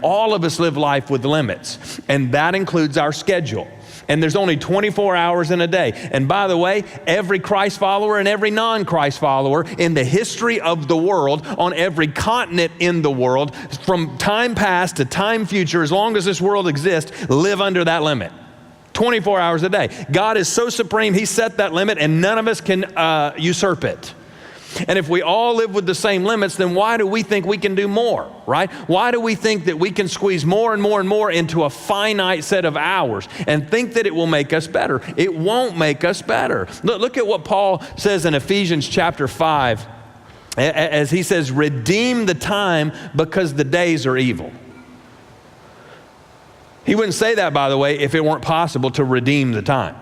All of us live life with limits, and that includes our schedule. And there's only 24 hours in a day. And by the way, every Christ follower and every non-Christ follower in the history of the world, on every continent in the world, from time past to time future, as long as this world exists, live under that limit. 24 hours a day. God is so supreme, He set that limit, and none of us can usurp it. And if we all live with the same limits, then why do we think we can do more, right? Why do we think that we can squeeze more and more and more into a finite set of hours and think that it will make us better? It won't make us better. Look at what Paul says in Ephesians chapter 5, as he says, redeem the time because the days are evil. He wouldn't say that, by the way, if it weren't possible to redeem the time.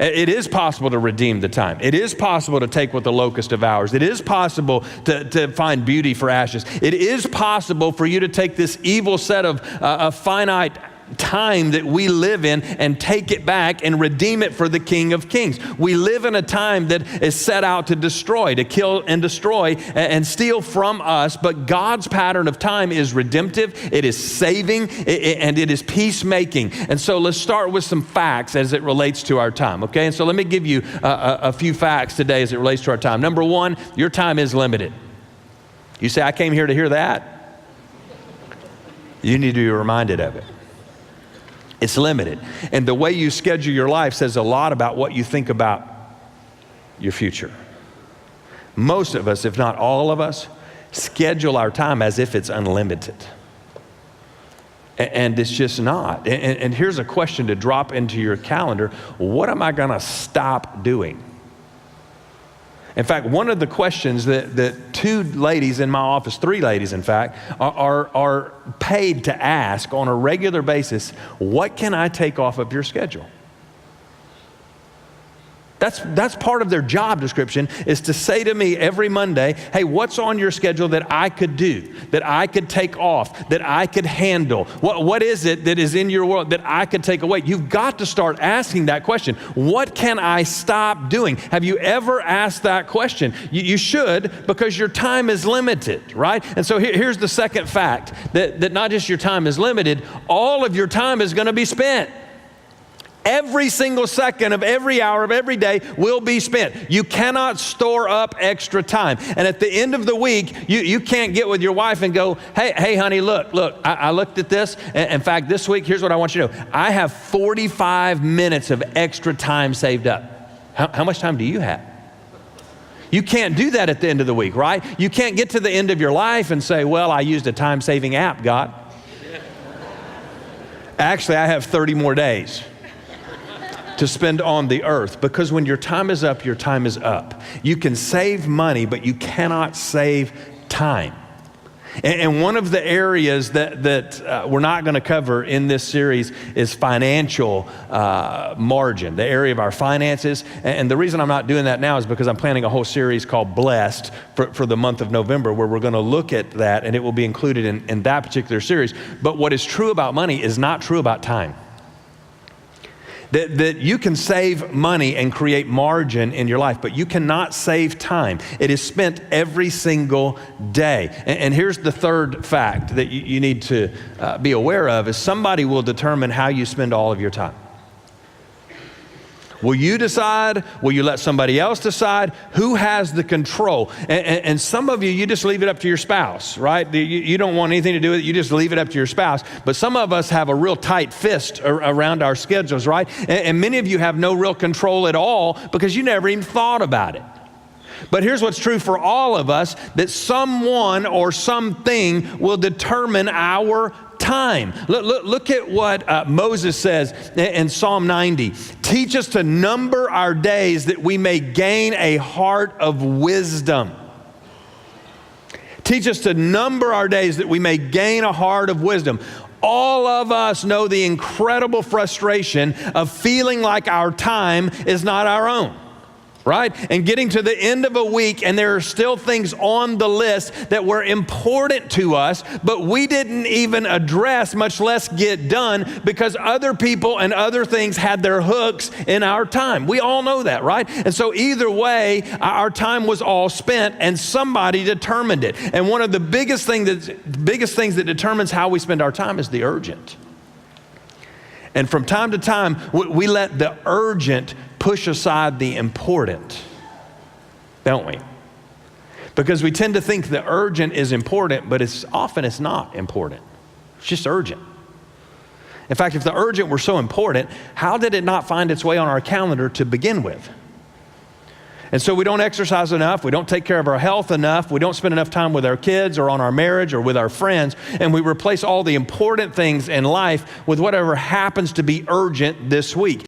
It is possible to redeem the time. It is possible to take what the locust devours. It is possible to find beauty for ashes. It is possible for you to take this evil set of finite time that we live in and take it back and redeem it for the King of Kings. We live in a time that is set out to destroy, to kill and destroy and steal from us, but God's pattern of time is redemptive, it is saving, and it is peacemaking. And so let's start with some facts as it relates to our time, okay? And so let me give you a few facts today as it relates to our time. Number one, your time is limited. You say, I came here to hear that? You need to be reminded of it. It's limited. And the way you schedule your life says a lot about what you think about your future. Most of us, if not all of us, schedule our time as if it's unlimited. And it's just not. And here's a question to drop into your calendar. What am I going to stop doing? In fact, one of the questions that two ladies in my office, three ladies in fact, are paid to ask on a regular basis, what can I take off of your schedule? That's part of their job description, is to say to me every Monday, hey, what's on your schedule that I could do, that I could take off, that I could handle? What is it that is in your world that I could take away? You've got to start asking that question. What can I stop doing? Have you ever asked that question? You should, because your time is limited, right? And so here's the second fact, that not just your time is limited, all of your time is going to be spent. Every single second of every hour of every day will be spent. You cannot store up extra time. And at the end of the week, you can't get with your wife and go, hey, honey, look, I looked at this. In fact, this week, here's what I want you to know. I have 45 minutes of extra time saved up. How much time do you have? You can't do that at the end of the week, right? You can't get to the end of your life and say, well, I used a time-saving app, God. Actually, I have 30 more days to spend on the earth, because when your time is up, your time is up. You can save money, but you cannot save time. And one of the areas that we're not going to cover in this series is financial margin, the area of our finances. And the reason I'm not doing that now is because I'm planning a whole series called Blessed for the month of November, where we're going to look at that, and it will be included in that particular series. But what is true about money is not true about time. That you can save money and create margin in your life, but you cannot save time. It is spent every single day. And here's the third fact that you need to be aware of, is somebody will determine how you spend all of your time. Will you decide? Will you let somebody else decide? Who has the control? And some of you just leave it up to your spouse, right? You don't want anything to do with it. You just leave it up to your spouse. But some of us have a real tight fist around our schedules, right? And many of you have no real control at all because you never even thought about it. But here's what's true for all of us, that someone or something will determine our time. Look at what Moses says in Psalm 90. Teach us to number our days that we may gain a heart of wisdom. Teach us to number our days that we may gain a heart of wisdom. All of us know the incredible frustration of feeling like our time is not our own, right? And getting to the end of a week and there are still things on the list that were important to us, but we didn't even address, much less get done, because other people and other things had their hooks in our time. We all know that, right? And so either way, our time was all spent and somebody determined it. And one of the biggest things that determines how we spend our time is the urgent. And from time to time, we let the urgent push aside the important, don't we? Because we tend to think the urgent is important, but often it's not important. It's just urgent. In fact, if the urgent were so important, how did it not find its way on our calendar to begin with? And so we don't exercise enough, we don't take care of our health enough, we don't spend enough time with our kids or on our marriage or with our friends, and we replace all the important things in life with whatever happens to be urgent this week.